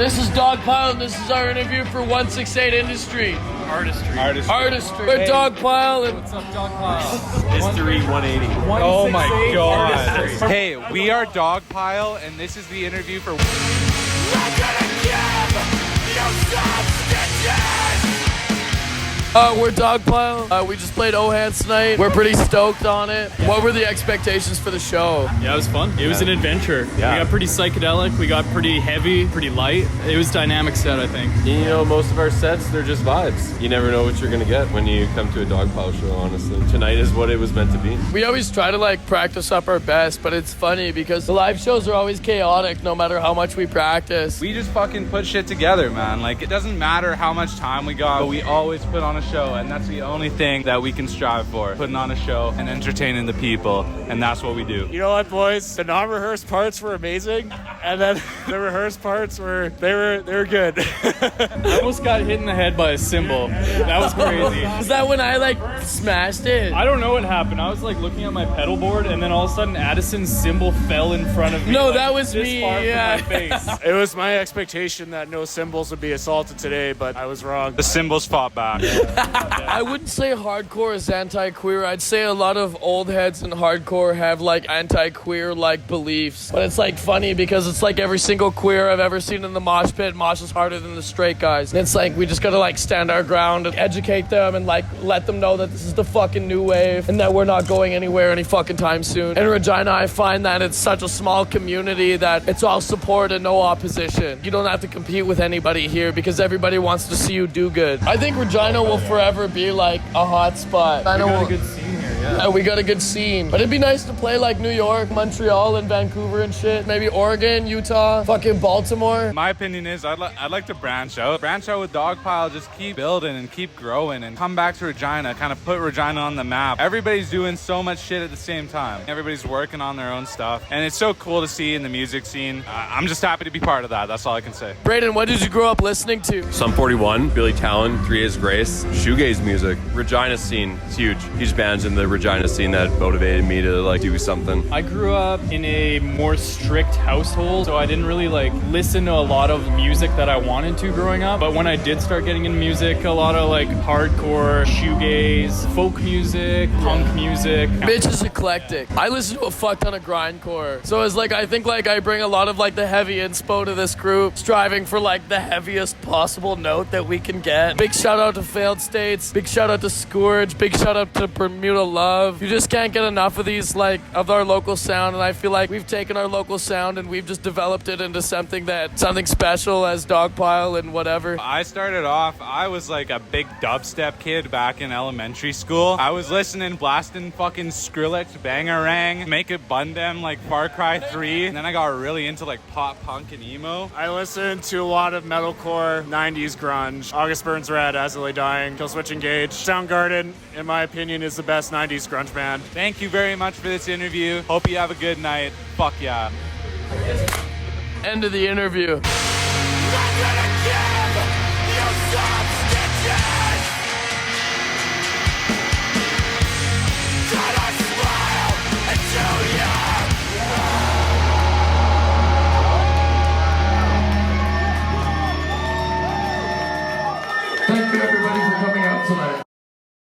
This is Dogpile, and this is our interview for 168 Industry. Artistry. We're Dogpile, and what's up, Dogpile? History 180. Oh my god. Hey, we are Dogpile, and this is the interview for... We're Dogpile. We just played Ohans tonight. We're pretty stoked on it. What were the expectations for the show? Yeah, it was fun. It was an adventure. Yeah. We got pretty psychedelic. We got pretty heavy, pretty light. It was dynamic set, I think. You know, most of our sets, they're just vibes. You never know what you're going to get when you come to a Dogpile show, honestly. Tonight is what it was meant to be. We always try to like practice up our best, but it's funny because the live shows are always chaotic no matter how much we practice. We just fucking put shit together, man. Like, it doesn't matter how much time we got, but we always put on a show, and that's the only thing that we can strive for. Putting on a show and entertaining the people, and that's what we do. You know what, boys? The non-rehearsed parts were amazing, and then the rehearsed parts were good. I almost got hit in the head by a cymbal. That was crazy. Is that when I like smashed it? I don't know what happened. I was like looking at my pedal board, and then all of a sudden Addison's cymbal fell in front of me. No, like, that was this me, far from yeah. my face. It was my expectation that no cymbals would be assaulted today, but I was wrong. The cymbals fought back. I wouldn't say hardcore is anti-queer. I'd say a lot of old heads in hardcore have like anti-queer like beliefs. But it's like funny because it's like every single queer I've ever seen in the mosh pit moshes harder than the straight guys. And it's like we just gotta like stand our ground and educate them and like let them know that this is the fucking new wave and that we're not going anywhere any fucking time soon. In Regina, I find that it's such a small community that it's all support and no opposition. You don't have to compete with anybody here because everybody wants to see you do good. I think Regina will forever be like a hot spot. I We know got a good scene here, yeah. yeah, we got a good scene. But it'd be nice to play like New York, Montreal, and Vancouver and shit. Maybe Oregon, Utah, fucking Baltimore. My opinion is I'd like to branch out. Branch out with Dogpile, just keep building and keep growing and come back to Regina, kind of put Regina on the map. Everybody's doing so much shit at the same time. Everybody's working on their own stuff. And it's so cool to see in the music scene. I'm just happy to be part of that. That's all I can say. Brayden, what did you grow up listening to? Sum 41, Billy Talon, 3 Days Grace, shoegaze music. Regina scene is huge. Huge bands in the Regina scene that motivated me to like do something. I grew up in a more strict household, so I didn't really like listen to a lot of music that I wanted to growing up. But when I did start getting into music, a lot of like hardcore, shoegaze, folk music, punk music. Bitch is eclectic. I listen to a fuck ton of grindcore. So it's like I think like I bring a lot of like the heavy inspo to this group, striving for like the heaviest possible note that we can get. Big shout out to Failed States. Big shout out to Scourge. Big shout out to Bermuda Love. You just can't get enough of these like of our local sound, and I feel like we've taken our local sound and we've just developed it into something special as Dogpile and whatever. I started off, I was like a big dubstep kid back in elementary school. I was listening, blasting fucking Skrillex, Bangarang, Make It Bundem, like Far Cry 3. And then I got really into like pop punk and emo. I listened to a lot of metalcore, 90s grunge, August Burns Red, As I Lay Dying, Killswitch Engage. Soundgarden, in my opinion, is the best 90s grunge band. Thank you very much for this interview. Hope you have a good night. Fuck yeah. End of the interview. I'm gonna kill